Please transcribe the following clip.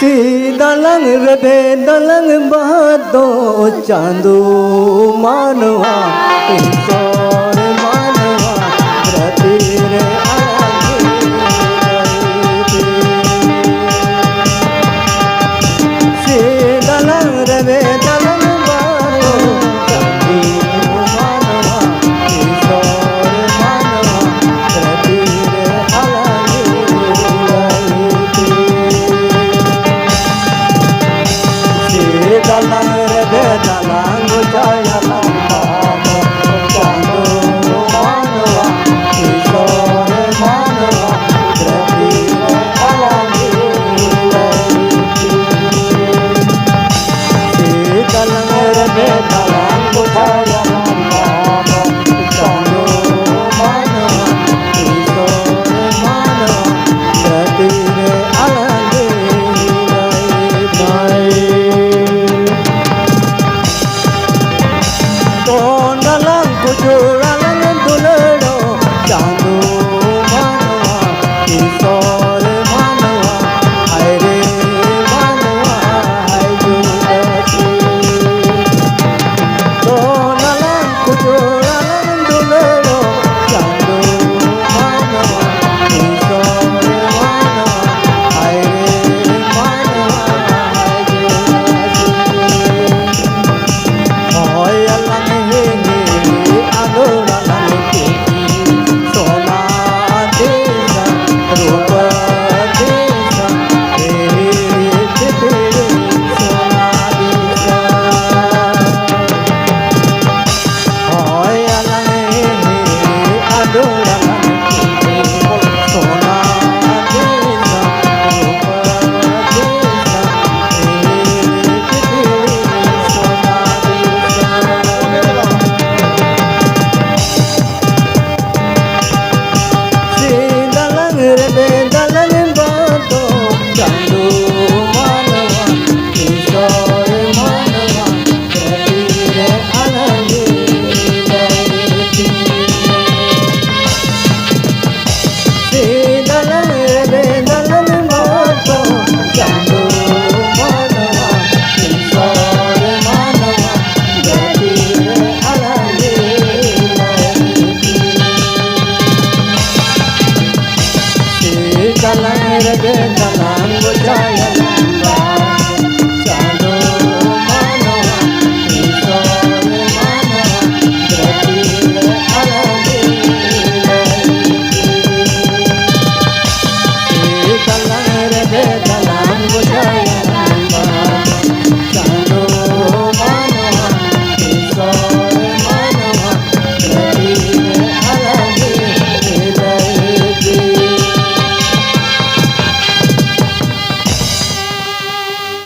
दलंग रे दलंग बहतो चांदो मानवा ईश्वर मानवा धरती रे दलंग रे दलंग बहतो चांदो मानवा ईश्वर मानवा धरती रे दलंग रे दलंग जयला चांदो मानवा ईश्वर मानवा धरती रे दलंग रे दलंग